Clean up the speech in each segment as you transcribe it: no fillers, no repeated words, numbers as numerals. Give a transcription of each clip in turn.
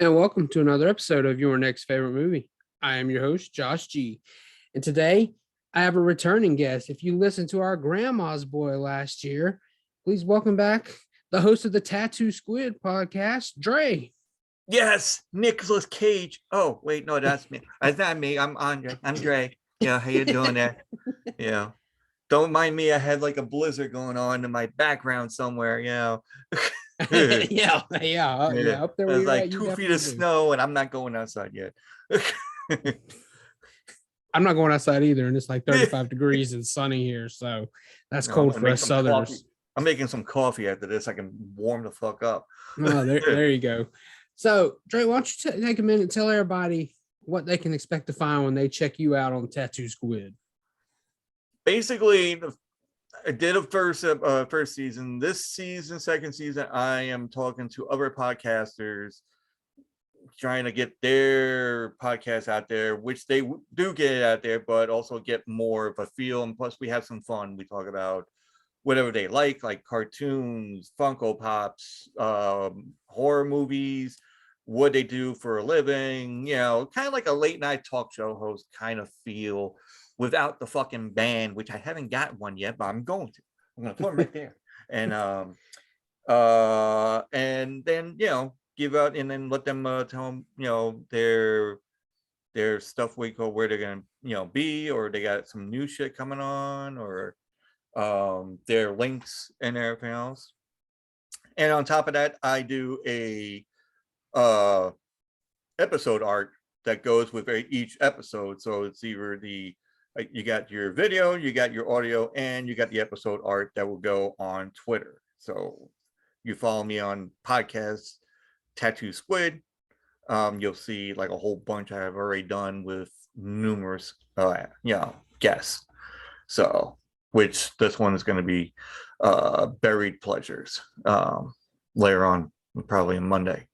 And welcome to another episode of Your Next Favorite Movie. I am your host, Josh G. And today I have a returning guest. If you listened to our Grandma's Boy last year, please welcome back the host of the Ta2Squid podcast, Dre. Yes, Nicolas Cage. Oh, wait, no, that's me. That's not me. I'm Andre. I'm Dre. Yeah, how you doing there? Yeah. Don't mind me. I had like a blizzard going on in my background somewhere, yeah. Yeah. Up there where There's you're like at, you 2 feet of definitely do. snow, and I'm not going outside yet. I'm not going outside either, and it's like 35 degrees and sunny here, so that's No, cold for us Southerners. Coffee. I'm making some coffee after this. I can warm the fuck up. Oh, there you go. So, Dre, why don't you take a minute and tell everybody what they can expect to find when they check you out on Ta2Squid? Basically, I did a first season. This season, second season, I am talking to other podcasters, trying to get their podcast out there, which they do get out there, but also get more of a feel. And plus, we have some fun. We talk about whatever they like cartoons, Funko Pops, horror movies, what they do for a living, kind of like a late night talk show host kind of feel without the fucking band, which I haven't got one yet, but I'm going to. I'm going to put them right there. And then, give out and then let them tell them, their stuff week or where they're going to, be, or they got some new shit coming on, or their links and everything else. And on top of that, I do a episode art that goes with each episode. So it's either you got your video, you got your audio, and you got the episode art that will go on Twitter. So you follow me on podcasts, Ta2Squid. You'll see like a whole bunch I have already done with numerous guests. So which this one is going to be Buried Pleasures later on, probably on Monday.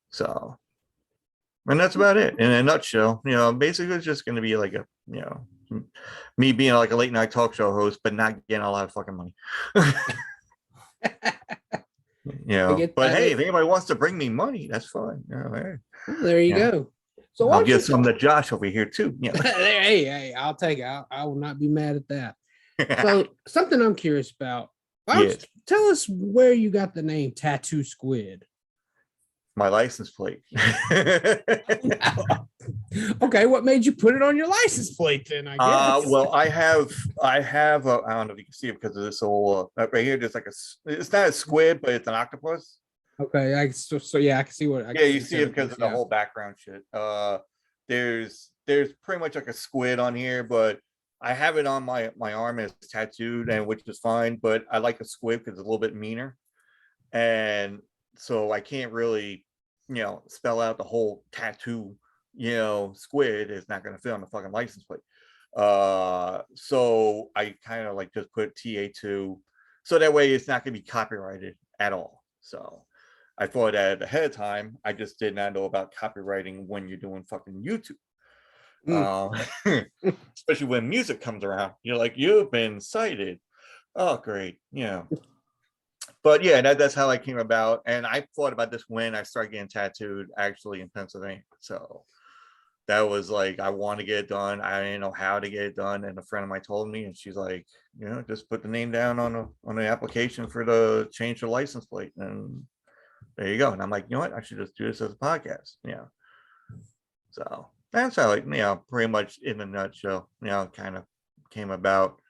So, and that's about it in a nutshell. Basically it's just going to be like a, me being like a late night talk show host, but not getting a lot of fucking money. But hey, if anybody wants to bring me money, that's fine. Well, there you go. So I'll give some to Josh over here too. Hey, I'll take it. I will not be mad at that. So something I'm curious about. Tell us where you got the name Ta2Squid. My license plate. Okay, what made you put it on your license plate then? I guess. Well, I have. I don't know if you can see it because of this whole right here. There's like it's not a squid, but it's an octopus. Okay, I can see what. You see it because of the whole background shit. There's pretty much like a squid on here, but I have it on my arm as tattooed, and which is fine. But I like a squid because it's a little bit meaner, and so I can't really, spell out the whole tattoo. Squid is not going to fit on the fucking license plate. So I kind of like just put TA2, so that way it's not going to be copyrighted at all. So I thought that ahead of time. I just did not know about copywriting when you're doing fucking YouTube. Especially when music comes around, you're like, you've been cited. Oh, great. But yeah, that's how I came about. And I thought about this when I started getting tattooed actually in Pennsylvania. So that was like, I want to get it done. I didn't know how to get it done. And a friend of mine told me, and she's like, just put the name down on the application for the change the license plate. And there you go. And I'm like, you know what? I should just do this as a podcast. So that's how it, pretty much in a nutshell, kind of came about.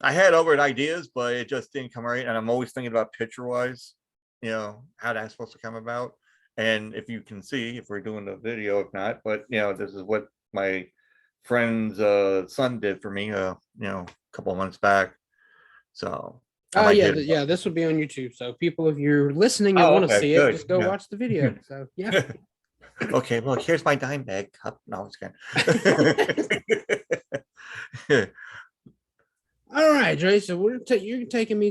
I had other ideas, but it just didn't come right. And I'm always thinking about picture wise, how that's supposed to come about. And if you can see, if we're doing the video, if not, but this is what my friend's son did for me, a couple of months back. So this will be on YouTube. So people, if you're listening and want to see it, just go watch the video. So yeah. Okay, look, here's my dime bag cup. No, it's good. All right, Dre. So you're taking me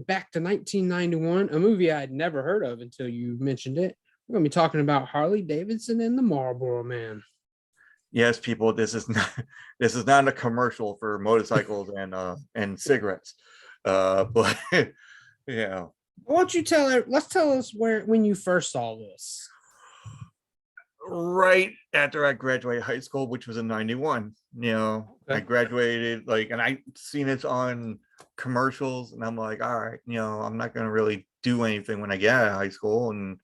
back to 1991, a movie I'd never heard of until you mentioned it. We're going to be talking about Harley Davidson and the Marlboro Man. Yes, people, this is not a commercial for motorcycles and cigarettes. But Why don't you let's tell us when you first saw this. Right after I graduated high school, which was in 91. I graduated and I seen it on commercials, and I'm like, all right, I'm not gonna really do anything when I get out of high school, and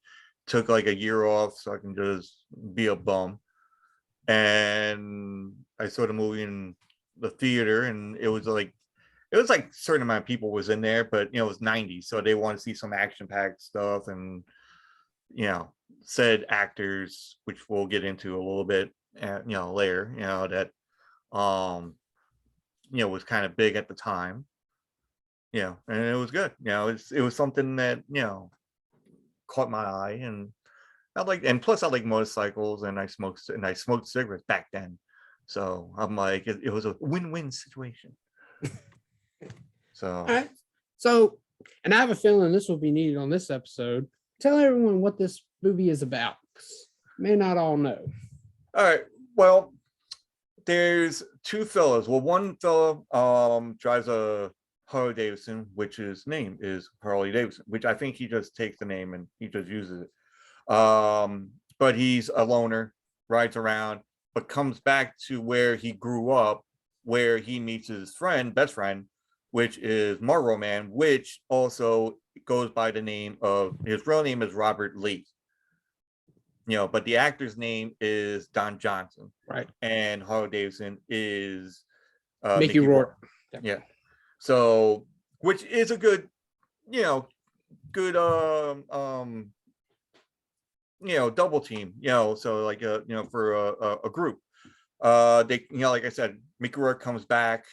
took like a year off so I can just be a bum. And I saw the movie in the theater, and it was like certain amount of people was in there, but it was 90s, so they want to see some action-packed stuff, and said actors, which we'll get into a little bit later, that was kind of big at the time. And it was good. It was something that caught my eye, and and plus I like motorcycles, and I smoked cigarettes back then, so I'm like, it was a win-win situation. So, all right. So, and I have a feeling this will be needed on this episode. Tell everyone what this movie is about. May not all know. All right. Well, there's two fellas. Well, one fella drives a Harley Davidson, which his name is Harley Davidson, which I think he just takes the name and he just uses it. But he's a loner, rides around, but comes back to where he grew up, where he meets his best friend, which is Marlboro Man, which also goes by the name of, his real name is Robert Lee. But the actor's name is Don Johnson. Right. And Harley Davidson is Mickey Rourke. Yeah. So, which is a good, good double team, so like for a group. They, like I said, Mickey Rourke comes back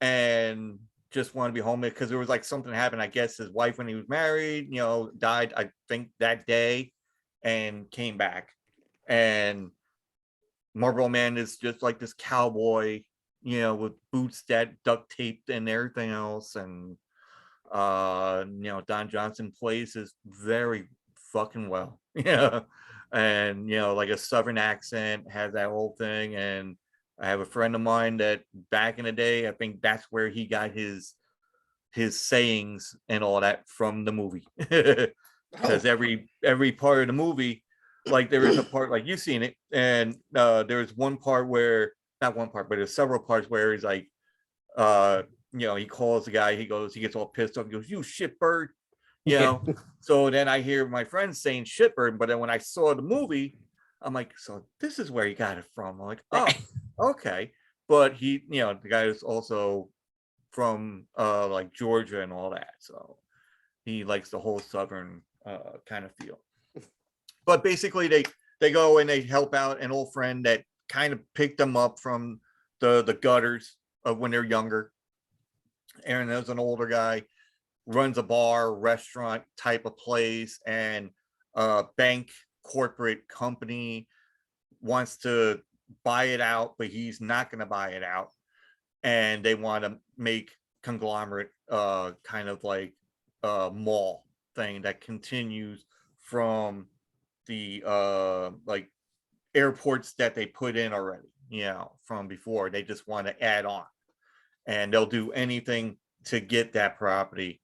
and just want to be home because there was like something happened. I guess his wife, when he was married, died, I think, that day, and came back. And Marlboro Man is just like this cowboy, with boots that duct taped and everything else. And Don Johnson plays his very fucking well. And like a southern accent, has that whole thing. And I have a friend of mine that back in the day, I think that's where he got his sayings and all that from the movie. Because every part of the movie, like there is a part, like you've seen it, and there's one part where, not one part, but there's several parts where he's like, he calls the guy, he gets all pissed off, he goes, "You shitbird," So then I hear my friends saying shitbird, but then when I saw the movie, I'm like, so this is where he got it from. I'm like, oh, okay. But he, the guy is also from like Georgia and all that, so he likes the whole southern kind of feel. But basically they go and they help out an old friend that kind of picked them up from the gutters of when they're younger. And there's an older guy, runs a bar, restaurant type of place, and a bank corporate company wants to buy it out, but he's not going to buy it out. And they want to make conglomerate kind of like mall thing that continues from the like airports that they put in already, from before. They just want to add on, and they'll do anything to get that property.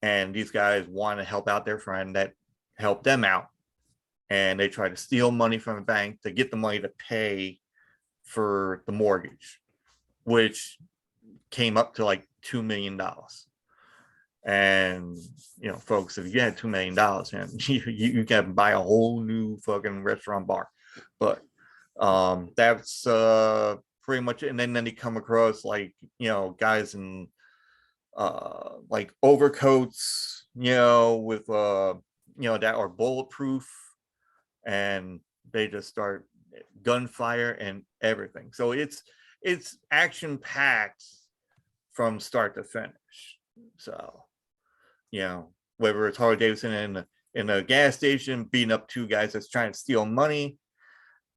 And these guys want to help out their friend that helped them out, and they try to steal money from the bank to get the money to pay for the mortgage, which came up to like $2 million. And folks, if you had $2 million, man, you can buy a whole new fucking restaurant bar. But that's pretty much it. And then they come across like guys in like overcoats, with that are bulletproof, and they just start gunfire and everything. So it's action packed from start to finish. So whether it's Harley Davidson in a gas station beating up two guys that's trying to steal money,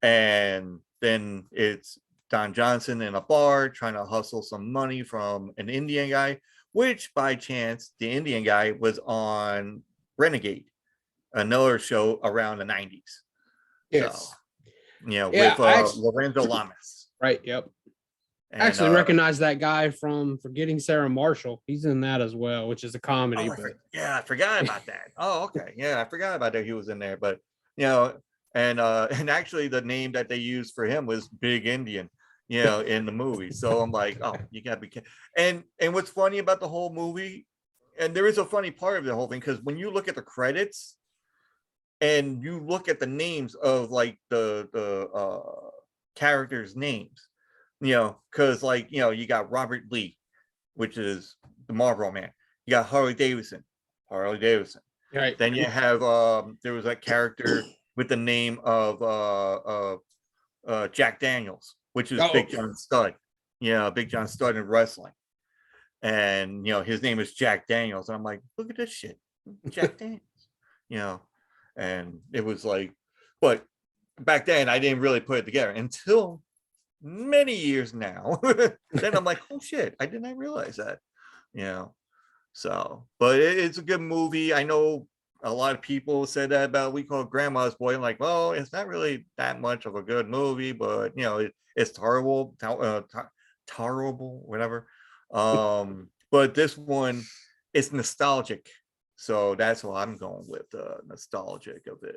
and then it's Don Johnson in a bar trying to hustle some money from an Indian guy, which by chance the Indian guy was on Renegade, another show around the 90s. Yes. So with Lorenzo Lamas. Right. Yep. I And actually recognize that guy from Forgetting Sarah Marshall. He's in that as well, which is a comedy. I forgot about that. Oh, okay. Yeah, I forgot about that. He was in there, but and and actually the name that they used for him was Big Indian, in the movie. So I'm like, oh, you gotta be kidding. And what's funny about the whole movie, and there is a funny part of the whole thing, because when you look at the credits and you look at the names of like the characters' names, because like you got Robert Lee, which is the Marlboro Man. You got Harley Davidson. Right. Then you have there was that character with the name of Jack Daniels, which is Big John Studd. Big John Studd in wrestling. And his name is Jack Daniels. And I'm like, look at this shit. Jack Daniels. And it was like, but back then I didn't really put it together until many years now. Then I'm like, oh shit, I did not realize that. So, but it's a good movie. I know a lot of people said that about We Call Grandma's Boy. I'm like, well, it's not really that much of a good movie, but it's terrible, terrible, whatever. But this one, it's nostalgic, so that's why I'm going with nostalgic of it.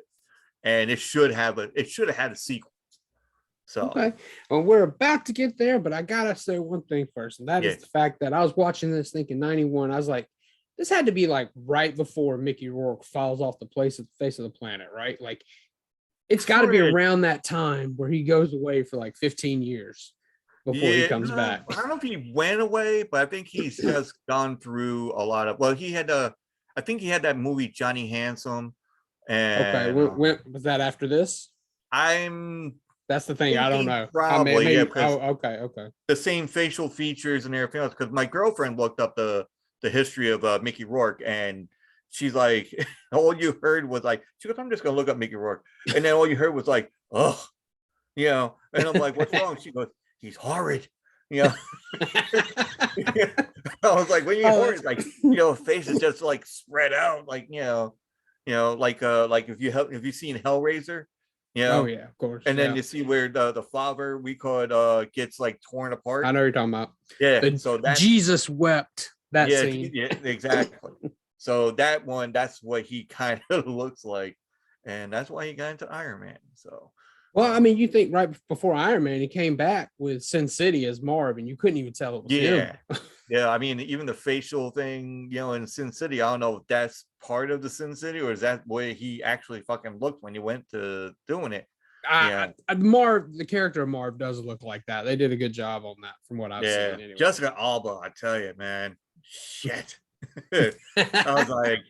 And it should have had a sequel. So okay, well, we're about to get there, but I gotta say one thing first, and that is the fact that I was watching this thinking 91. I was like, this had to be like right before Mickey Rourke falls off the face of the planet, right? Like, it's got to be around that time where he goes away for like 15 years before he comes back. I don't know if he went away, but I think he's just gone through a lot of. Well, I think he had that movie Johnny Handsome. And okay, when was that after this? That's the thing. I don't know. Probably, okay. The same facial features and everything else. Because my girlfriend looked up the history of Mickey Rourke, and she's like, all you heard was like, she goes, I'm just gonna look up Mickey Rourke, and then all you heard was like, oh, and I'm like, what's wrong? She goes, he's horrid. I was like, when you horrid, like, face is just like spread out, like like if you've seen Hellraiser. Oh yeah, of course. And then you see where the father, we call it, gets like torn apart. I know what you're talking about. Yeah. So that Jesus wept. That scene. Yeah, exactly. So that's what he kind of looks like, and that's why he got into Iron Man. So. Well, I mean, you think right before Iron Man, he came back with Sin City as Marv, and you couldn't even tell it was him. Yeah. I mean, even the facial thing, in Sin City, I don't know if that's part of the Sin City or is that the way he actually fucking looked when you went to doing it. Marv, the character of Marv does look like that. They did a good job on that, from what I've seen. Anyway. Jessica Alba, I tell you, man, shit. I was like,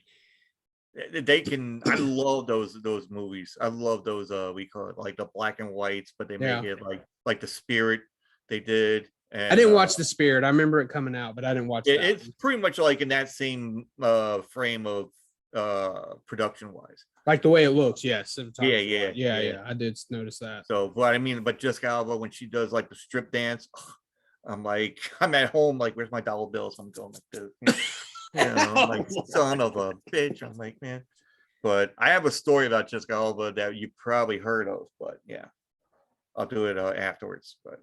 I love those movies. I love those we call it like the black and whites, but they make it like the Spirit they did. And I didn't watch the Spirit. I remember it coming out, but I didn't watch it. It's pretty much like in that same frame of production wise, like the way it looks. Yes. Yeah. I did notice that. So, but Jessica Alba, when she does like the strip dance, I'm like, I'm at home, like, where's my dollar bills? I'm going like this. Like, son of a bitch. I'm like, man. But I have a story about Jessica Alba that you probably heard of, but yeah, I'll do it afterwards. But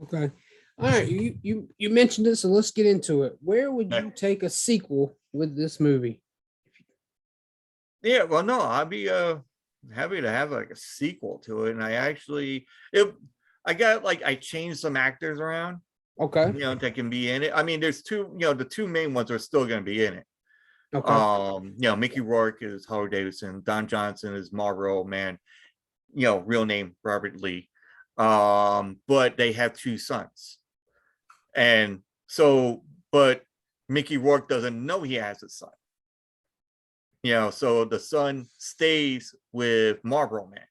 okay, all right. You mentioned it, so let's get into it. Where would you take a sequel with this movie? Yeah, well, no, I'd be happy to have like a sequel to it, and I changed some actors around. Okay. That can be in it. I mean, there's two, the two main ones are still going to be in it. Okay. Mickey Rourke is Harley Davidson. Don Johnson is Marlboro Man. Real name Robert Lee. But they have two sons. And so, but Mickey Rourke doesn't know he has a son. So the son stays with Marlboro Man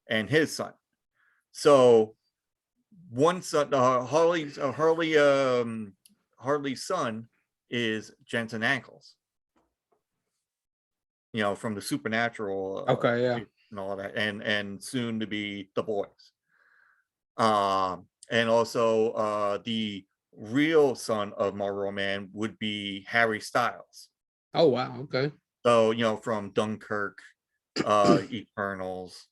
and his son. So one son, Harley's son is Jensen Ackles. From the Supernatural. And all that, and soon to be The Boys. And also the real son of Marlboro Man would be Harry Styles. Oh wow, okay. So from Dunkirk, Eternals,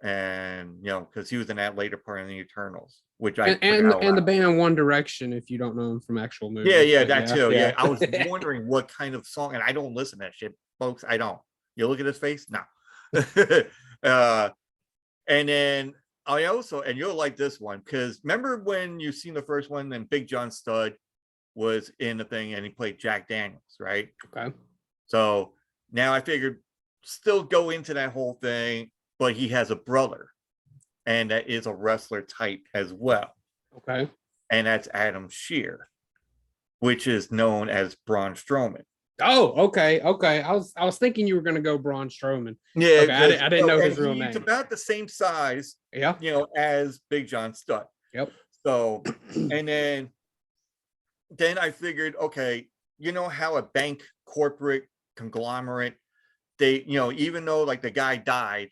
and because he was in that later part of the Eternals, which I and forgot and the about. band One Direction, if you don't know them from actual movies. Yeah, But that too. Yeah, I was yeah. wondering what kind of song, and I don't listen to that shit, folks. I don't. You look at his face, no. uh, and then I also, and you'll like this one because remember when you seen the first one, and Big John Studd was in the thing, and he played Jack Daniels, right? Okay. So now I figured still go into that whole thing, but he has a brother, and that is a wrestler type as well. Okay. And that's Adam Shear, which is known as Braun Strowman. Oh, okay. I was thinking you were gonna go Braun Strowman. Yeah, Okay, because I didn't know and his real he's name. about the same size, Yeah. as Big John Studd. Yep. So, and then I figured, okay, you know how a bank corporate conglomerate, they, even though like the guy died,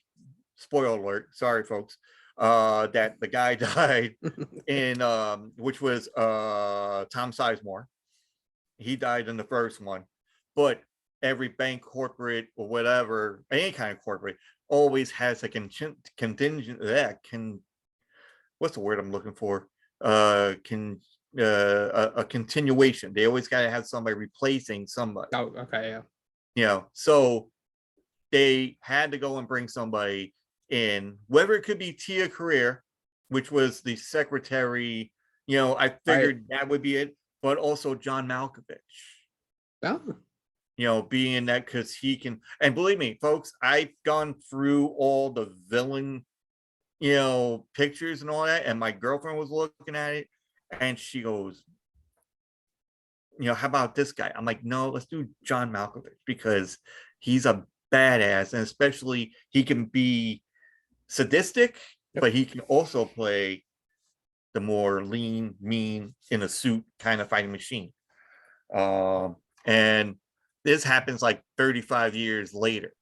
spoiler alert, sorry folks, that the guy died in which was Tom Sizemore. He died in the first one, but every bank, corporate, or whatever, any kind of corporate, always has a contingent that can. What's the word I'm looking for? Can a continuation. They always got to have somebody replacing somebody. Oh, okay, So they had to go and bring somebody in, whether it could be Tia Career, which was the secretary. I figured that would be it, but also John Malkovich. Oh. Being that because he can, and believe me, folks, I've gone through all the villain, pictures and all that, and my girlfriend was looking at it, and she goes, how about this guy? I'm like, no, let's do John Malkovich because he's a badass, and especially he can be sadistic, but he can also play the more lean, mean, in a suit kind of fighting machine. And this happens like 35 years later,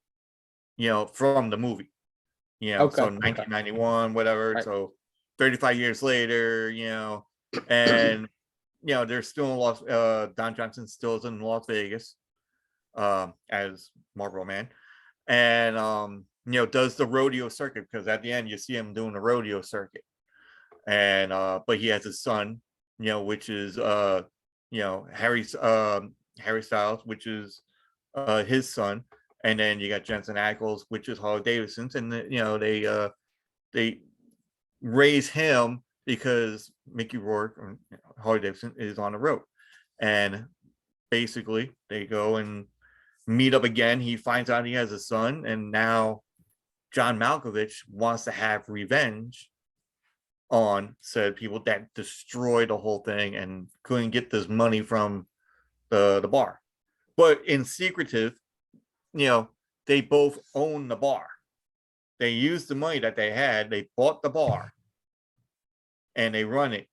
from the movie, Okay. so 1991, whatever. Right. So 35 years later, and they're still in Don Johnson still is in Las Vegas, as Marlboro Man, and does the rodeo circuit, because at the end you see him doing the rodeo circuit, and but he has his son, which is Harry Styles, which is his son, and then you got Jensen Ackles, which is Harley Davidson's, and they raise him because Mickey Rourke or Harley Davidson is on the road, and basically they go and meet up again. He finds out he has a son, and now John Malkovich wants to have revenge on said people that destroyed the whole thing and couldn't get this money from the bar. But in secretive, they both own the bar. They used the money that they had, they bought the bar, and they run it.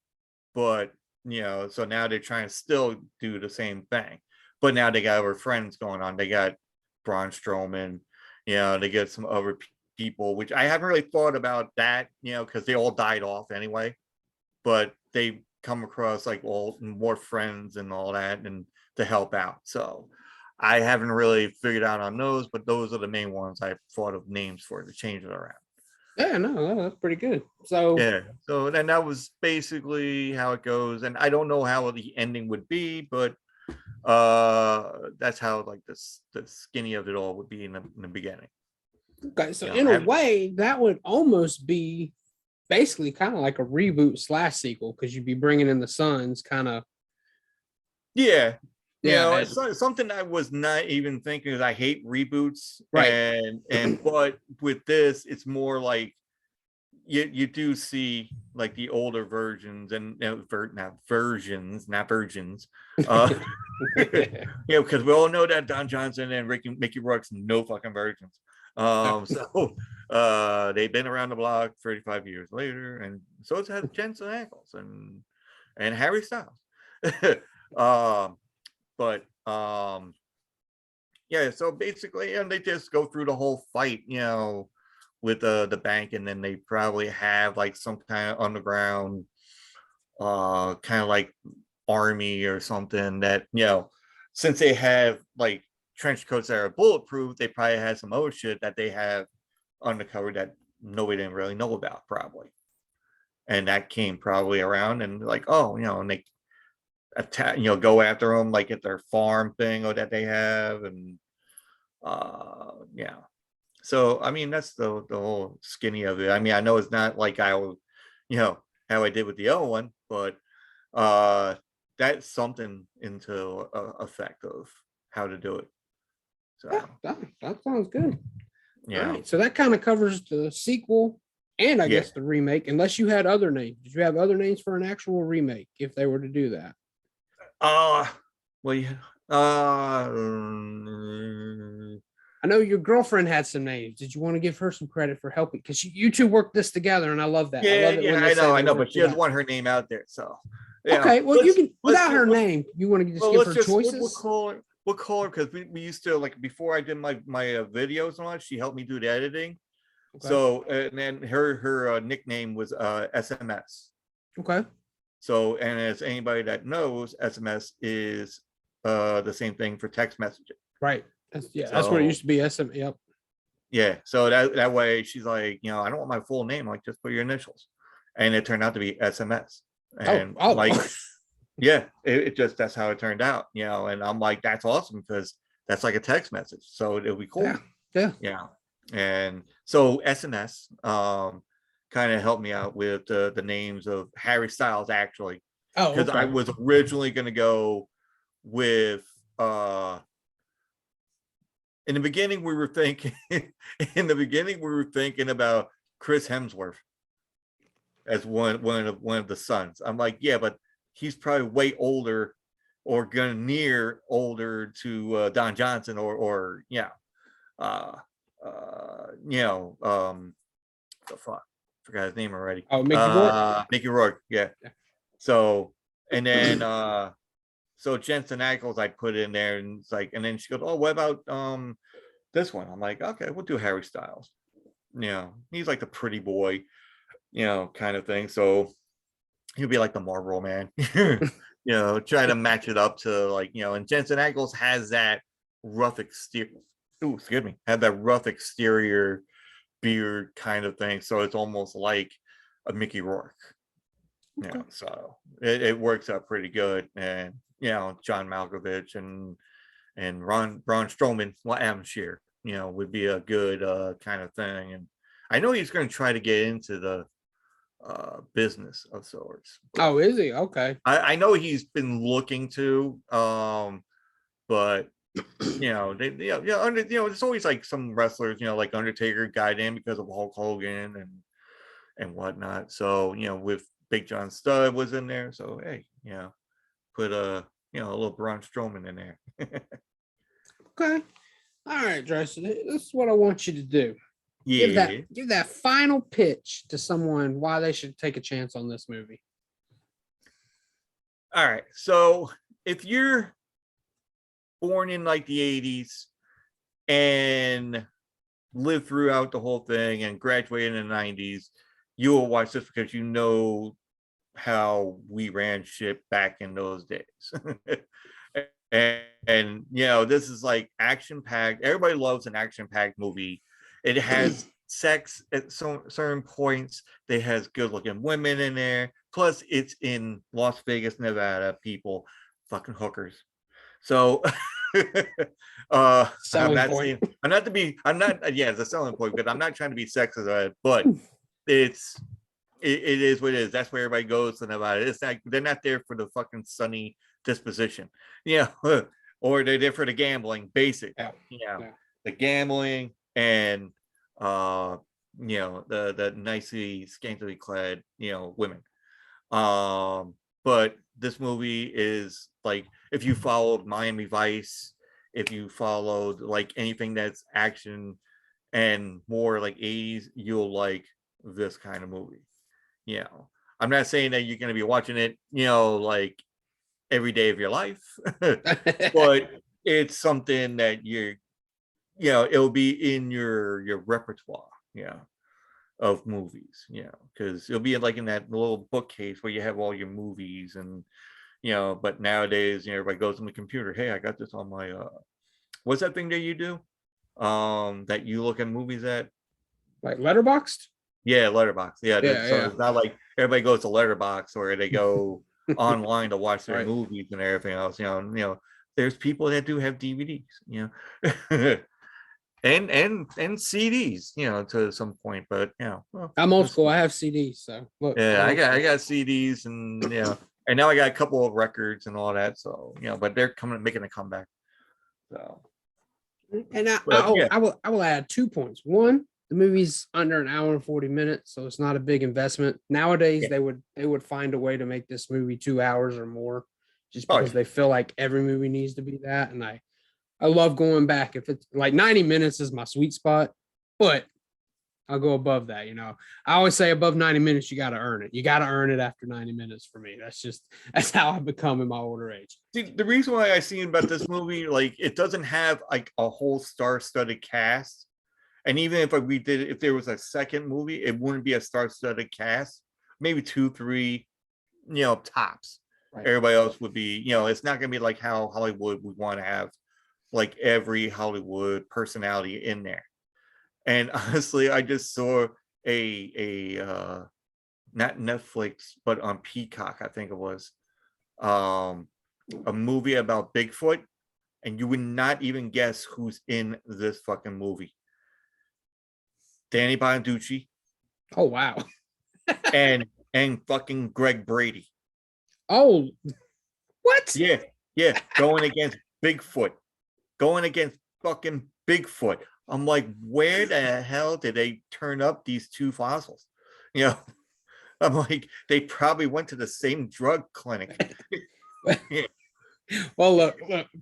But so now they're trying to still do the same thing. But now they got other friends going on. They got Braun Strowman, they get some other people, which I haven't really thought about that, because they all died off anyway. But they come across like all more friends and all that, and to help out. So I haven't really figured out on those, but those are the main ones I've thought of names for to change it around. Yeah, no, that's pretty good. So yeah, so then that was basically how it goes, and I don't know how the ending would be, but that's how like the skinny of it all would be in the beginning. Okay, so in a way, that would almost be basically kind of like a reboot / sequel, because you'd be bringing in the sons, kind of. Yeah, it's something I was not even thinking, because I hate reboots, right? And but with this, it's more like you do see like the older versions, and not versions, because we all know that Don Johnson and Mickey Rourke's no fucking virgins. So they've been around the block 35 years later, and so it's had Jensen Ackles and Harry Styles. But yeah, so basically, and they just go through the whole fight, with the bank, and then they probably have like some kind of underground kind of like army or something that, since they have like trench coats that are bulletproof, they probably have some other shit that they have undercover that nobody didn't really know about probably. And that came probably around and like, oh, and they attack, go after them like at their farm thing or that they have. And yeah. So, I mean, that's the whole skinny of it. I mean, I know it's not like I was, how I did with the other one, but that's something into effect of how to do it. So that sounds good. yeah. All right. So that kind of covers the sequel and I guess the remake, unless you had other names. Did you have other names for an actual remake if they were to do that? Well, yeah. I know your girlfriend had some names. Did you want to give her some credit for helping? Because you two worked this together, and I love that. Yeah, I love it when they I know, work but she doesn't together. want her name out there. So okay, well, you can without her name. You want to just give her choices? We'll call her because we used to, like, before I did my videos and all that, she helped me do the editing. Okay. So and then her nickname was SMS. Okay. So, and as anybody that knows, SMS is the same thing for text messaging. Right. That's what it used to be. SMS. Yep. Yeah. So that way she's like, I don't want my full name. Like, just put your initials. And it turned out to be SMS. And like, yeah, it just, that's how it turned out, and I'm like, that's awesome because that's like a text message. So it'll be cool. Yeah. And so SMS kind of helped me out with the names of Harry Styles, actually. Because I was originally going to go with in the beginning we were thinking about Chris Hemsworth as one of the sons. I'm like, yeah, but he's probably way older or gonna near older to Don Johnson or the fuck, forgot his name already. Oh, Mickey Rourke. Mickey Rourke, yeah. So, and then so Jensen Ackles I put in there, and it's like, and then she goes, oh, what about this one? I'm like, okay, we'll do Harry Styles. He's like the pretty boy, kind of thing. So he'll be like the Marlboro man, trying to match it up to, like, and Jensen Ackles has that rough exterior. Ooh, excuse me, had that rough exterior beard kind of thing. So it's almost like a Mickey Rourke. Okay. So it works out pretty good. And John Malkovich and Braun Strowman, I'm sure, would be a good kind of thing. And I know he's going to try to get into the business of sorts. Oh, is he? Okay. I know he's been looking to, but there's always like some wrestlers, like Undertaker got in because of Hulk Hogan and whatnot. So with Big John Studd was in there. So hey, put a little Braun Strowman in there. Okay. All right, Jason. This is what I want you to do. Yeah. Give that final pitch to someone why they should take a chance on this movie. All right. So if you're born in like the 80s and lived throughout the whole thing and graduated in the 90s, you will watch this because you know how we ran shit back in those days. and this is like action-packed. Everybody loves an action-packed movie. It has sex at certain points. It has good-looking women in there. Plus, it's in Las Vegas, Nevada. People, fucking hookers. So, I'm not saying it's a selling point, but I'm not trying to be sexist, but it is what it is. That's where everybody goes to Nevada. It's like they're not there for the fucking sunny disposition, or they're there for the gambling, basically. The gambling and the nicely scantily clad women. But this movie is like, if you followed Miami Vice, if you followed like anything that's action and more like 80s, you'll like this kind of movie. I'm not saying that you're going to be watching it like every day of your life, but it's something that it'll be in your repertoire of movies, because it'll be like in that little bookcase where you have all your movies. And but nowadays everybody goes on the computer, hey, I got this on my what's that thing that you do that you look at movies at? Like Letterboxd? Yeah, Letterbox. Yeah, Yeah, so yeah. it's not like everybody goes to Letterbox or they go online to watch their Right. movies and everything else. There's people that do have DVDs, and CDs, to some point. But well, I'm old school. I have CDs, so look. yeah, I'm I old got I school. got CDs and and now I got a couple of records and all that. So but they're making a comeback. So, And but yeah, I will add 2 points. One, the movie's under an hour and 40 minutes, so it's not a big investment. Nowadays, yeah. they would find a way to make this movie 2 hours or more, just Oh because yeah. they feel like every movie needs to be that. And I love going back. If it's like 90 minutes is my sweet spot, but I'll go above that. I always say above 90 minutes, you got to earn it. You got to earn it after 90 minutes for me. That's how I've become in my older age. See, the reason why I seen about this movie, like it doesn't have like a whole star-studded cast. And even if there was a second movie, it wouldn't be a star-studded cast. Maybe 2, 3, tops. Right. Everybody else would be, it's not gonna be like how Hollywood would want to have like every Hollywood personality in there. And honestly, I just saw a not Netflix, but on Peacock, I think it was, a movie about Bigfoot, and you would not even guess who's in this fucking movie. Danny Bonaducci Oh, wow. and fucking Greg Brady. Oh, what? Yeah, going against Bigfoot, going against fucking Bigfoot. I'm like, where the hell did they turn up these two fossils? I'm like, they probably went to the same drug clinic. Yeah. Well, look,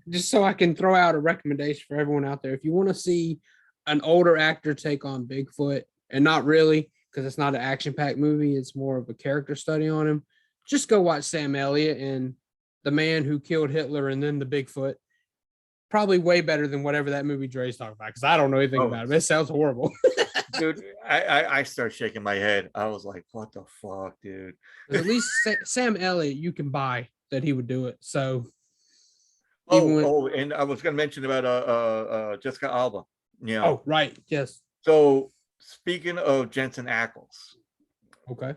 just so I can throw out a recommendation for everyone out there. If you want to see an older actor take on Bigfoot, and not really, because it's not an action-packed movie, it's more of a character study on him, just go watch Sam Elliott and The Man Who Killed Hitler and Then the Bigfoot. Probably way better than whatever that movie Dre's talking about, because I don't know anything about it. It sounds horrible. Dude, I started shaking my head. I was like, what the fuck, dude? At least Sam Elliott, you can buy that he would do it. So and I was going to mention about Jessica Alba. Oh, right. Yes. So speaking of Jensen Ackles, okay.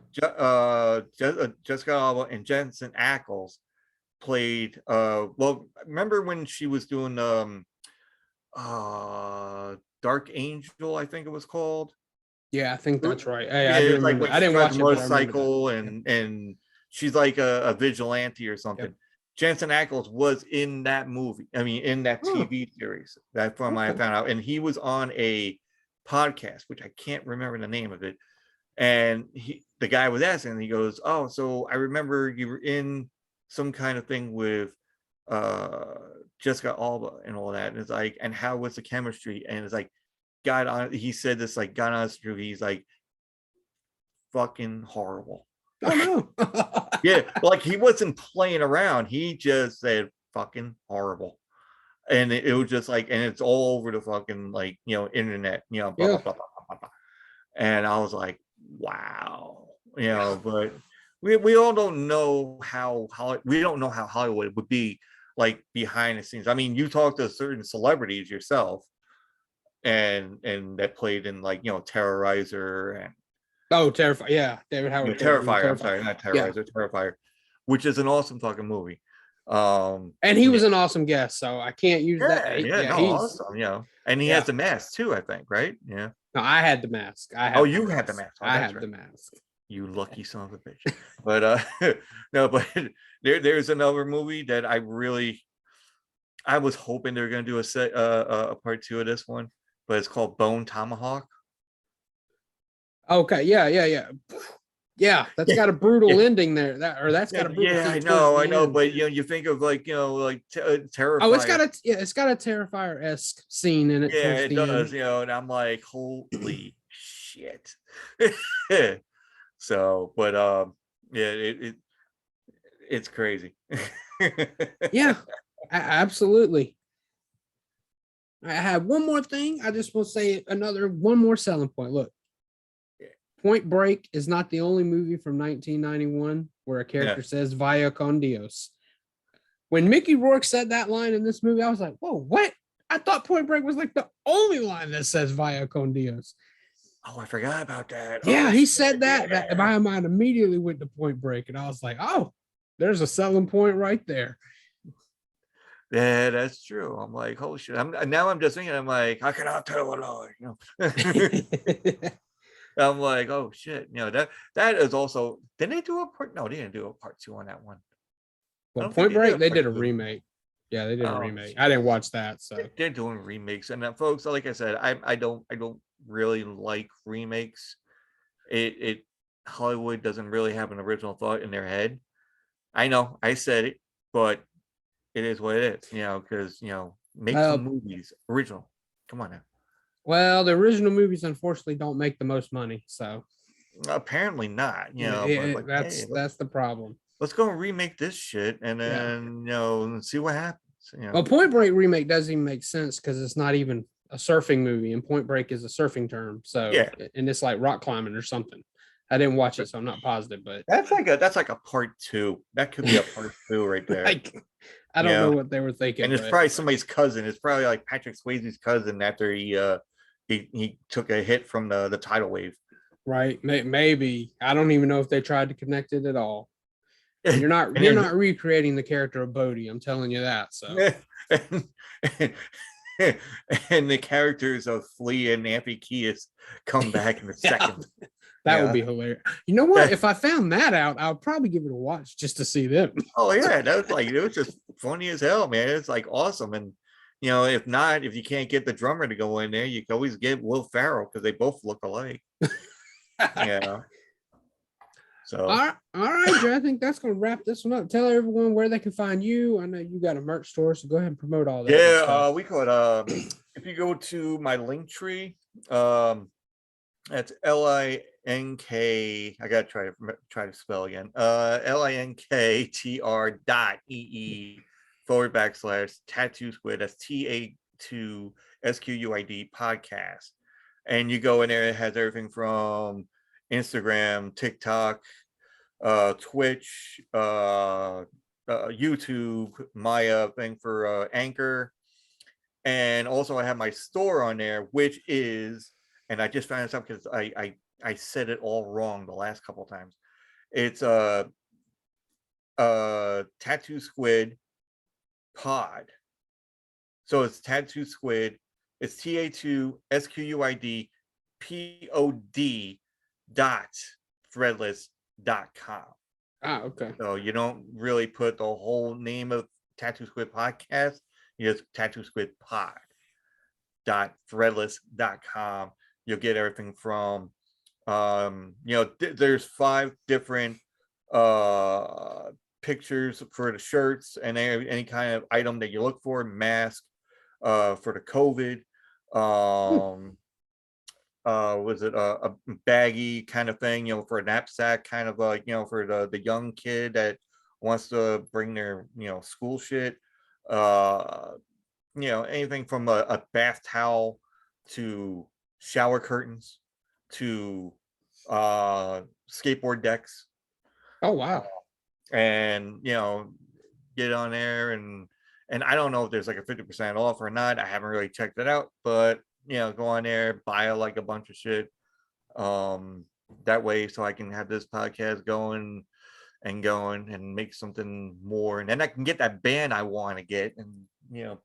Jessica Alba and Jensen Ackles played. Well, remember when she was doing Dark Angel, I think it was called. Yeah, I think that's right. I do remember. Like I didn't watch a motorcycle it, and she's like a vigilante or something. Yep. Jensen Ackles was in that movie. I mean, in that TV series. That's from I found out, and he was on a podcast, which I can't remember the name of it. And the guy was asking, and he goes, "Oh, so I remember you were in some kind of thing with Jessica Alba and all that." And it's like, and how was the chemistry? And it's like, he said this, like, God honest truth, he's like, fucking horrible. Oh no. Yeah, like he wasn't playing around. He just said fucking horrible. And it was just like, and it's all over the fucking, like, internet, blah, blah, blah, blah, blah. And I was like, wow. But we all don't know how Hollywood would be like behind the scenes. I mean, you talk to certain celebrities yourself and that played in, like, Terrorizer and Terrifier. Yeah, David Howard. Terrifier. I'm sorry, not Terrorizer, yeah. Terrifier, which is an awesome fucking movie. And he was an awesome guest, so I can't use that. He's awesome. And he has the mask too, I think, right? Yeah. No, I had the mask. You had the mask. I had the mask. You lucky son of a bitch. But no, but there's another movie that I was hoping they were going to do a part 2 of this one, but it's called Bone Tomahawk. Okay, yeah. That's got a brutal ending there. That's got a brutal. Yeah, I know, but you think of like Terrifier. Oh, it's got a Terrifier-esque scene in it. Yeah, it does. And I'm like, holy shit. So, but it's crazy. Yeah, absolutely. I have one more thing. I just want to say one more selling point. Look. Point Break is not the only movie from 1991 where a character says "Vaya con Dios." When Mickey Rourke said that line in this movie, I was like, "Whoa, what?" I thought Point Break was like the only line that says "Vaya con Dios." Oh, I forgot about that. Yeah, Oh, he shit, said that. yeah. That my mind immediately went to Point Break, and I was like, oh, there's a selling point right there. Yeah, that's true. I'm like, holy shit. I'm just thinking, I'm like, I cannot tell a lie. I'm like, oh shit. That is also, didn't they do a part? No, they didn't do a part 2 on that one. I Well, don't think Point they did Break, a they part did a 2. remake. Yeah, they did a Oh, remake. I didn't watch that, so they're doing remakes. And folks, like I said, I don't really like remakes. It Hollywood doesn't really have an original thought in their head. I know I said it, but it is what it is, because make some well, movies original. Come on now. well, the original movies unfortunately don't make the most money, so Apparently not, but like, hey, that's the problem. let's go and remake this shit and Yeah. then see what happens. Well, Point Break remake doesn't even make sense because it's not even a surfing movie, and Point Break is a surfing term. So, Yeah. and it's like rock climbing or something. I didn't watch it, so I'm not positive, but That's like a part 2. That could be a part 2 right there. like, I don't know what they were thinking. And it's probably somebody's cousin. It's probably like Patrick Swayze's cousin after he took a hit from the tidal wave. Right? Maybe I don't even know if they tried to connect it at all. You're not recreating the character of Bodhi. I'm telling you that. So. And the characters of Flea and Amphikius come back in a second. That would be hilarious. You know what? If I found that out, I'll probably give it a watch just to see them. Oh yeah, it was just funny as hell, man. It's like awesome. And if not, if you can't get the drummer to go in there, you can always get Will Ferrell because they both look alike. So all right, Joe. I think that's gonna wrap this one up. Tell everyone where they can find you. I know you got a merch store, so go ahead and promote all that. Yeah, we could if you go to my link tree, that's linktr. I gotta try to spell again. linktr.ee / Ta2Squid. That's Ta2Squid podcast. And you go in there, it has everything from Instagram, TikTok, Twitch, YouTube, my thing for Anchor. And also I have my store on there, which is, and I just found this out because I said it all wrong the last couple of times. It's Ta2Squid pod. So it's Ta2Squid. It's Ta2Squid.threadless.com. Okay. So you don't really put the whole name of Ta2Squid podcast. You just Ta2Squid.threadless.com. You'll get everything from there's 5 different pictures for the shirts and any kind of item that you look for, mask for the COVID, was it a baggy kind of thing, for a knapsack kind of for the young kid that wants to bring their school shit, anything from a bath towel to shower curtains to skateboard decks. Oh wow. And get on there and I don't know if there's like a 50% off or not. I haven't really checked it out, but go on there, buy like a bunch of shit that way so I can have this podcast going and make something more, and then I can get that band I want to get and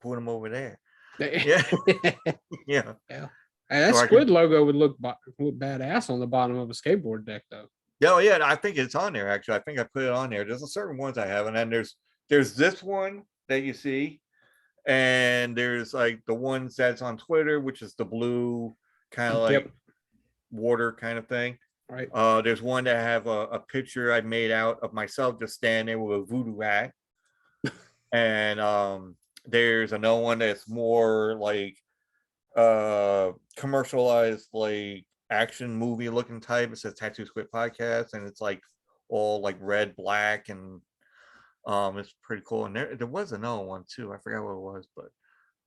put them over there. Yeah. Yeah. And that squid logo would look badass on the bottom of a skateboard deck though. Oh yeah, I think it's on there actually. I think I put it on there. There's a certain ones I have, and then there's this one that you see, and there's like the ones that's on Twitter, which is the blue kind of like water kind of thing. Right. There's one that I have a picture I made out of myself just standing there with a voodoo hat. And there's another one that's more like commercialized, like action movie looking type. It says Ta2Squid podcast, and it's like all like red, black, and it's pretty cool. And there was another one too. I forgot what it was, but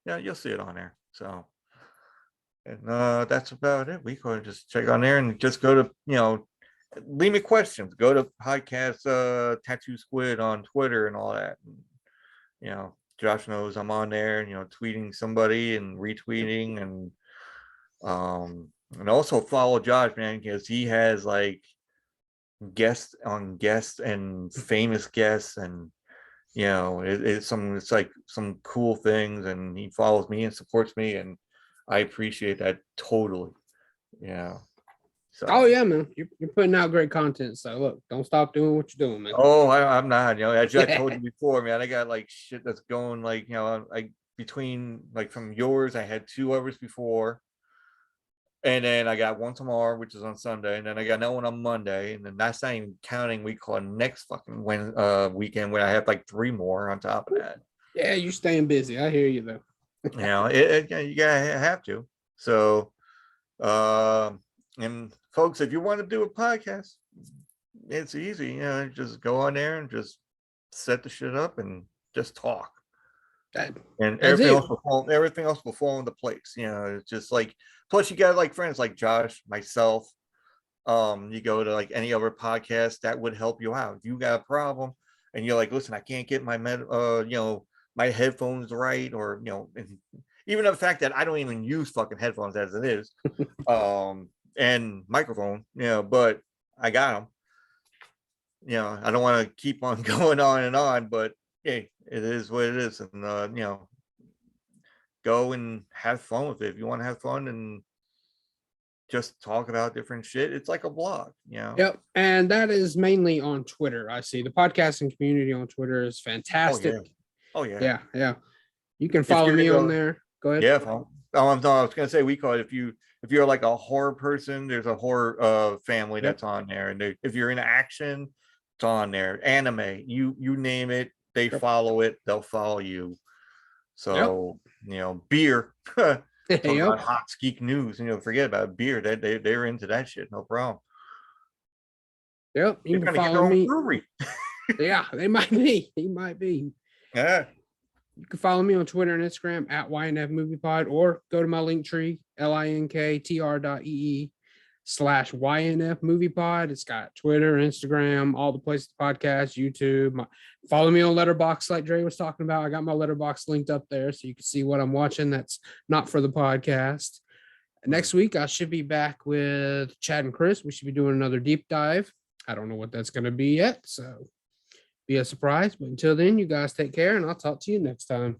yeah, you'll see it on there. So, and that's about it. We could just check on there and just go to leave me questions. Go to podcast Ta2Squid on Twitter and all that. And, Josh knows I'm on there, tweeting somebody and retweeting and And also follow Josh, man, because he has like guests on guests and famous guests, and it's like some cool things, and he follows me and supports me, and I appreciate that totally. Yeah. Oh So yeah, man. You're putting out great content. So look, don't stop doing what you're doing, man. I'm not, as I told you before, man, I got like shit that's going like, like between like from yours, I had 2 others before. And then I got one tomorrow, which is on Sunday, and then I got another one on Monday, and then that's not even counting we call next fucking weekend where I have like 3 more on top of that. Yeah, you're staying busy. I hear you though. You gotta have to. So, and folks, if you want to do a podcast, it's easy. Just go on there and just set the shit up and just talk. And everything else will fall into place. It's just like, plus you got like friends like Josh, myself. You go to like any other podcast that would help you out. If you got a problem and you're like, listen, I can't get my my headphones right, or and even the fact that I don't even use fucking headphones as it is, and microphone, but I got them. I don't want to keep on going on and on, but hey, it is what it is, and go and have fun with it. If you want to have fun and just talk about different shit, it's like a blog. Yep, and that is mainly on Twitter. I see the podcasting community on Twitter is fantastic. Oh yeah. Yeah. You can follow me on there. Go ahead. Yeah. I was gonna say, we call it, if you're like a horror person, there's a horror family that's on there, and if you're into action, it's on there. Anime, you name it, they follow it. They'll follow you. So beer. Talking about hot geek news, forget about beer. They're into that shit, no problem. Yep, you can follow me. Yeah, they might be. He might be. Yeah. You can follow me on Twitter and Instagram at ynfmoviepod, or go to my link tree, linktr.ee /ynfmoviepod. It's got Twitter, Instagram, all the places, podcast, YouTube. Follow me on Letterboxd, like Dre was talking about. I got my Letterboxd linked up there so you can see what I'm watching that's not for the podcast. Next week, I should be back with Chad and Chris. We should be doing another deep dive. I don't know what that's going to be yet, so be a surprise. But until then, you guys take care, and I'll talk to you next time.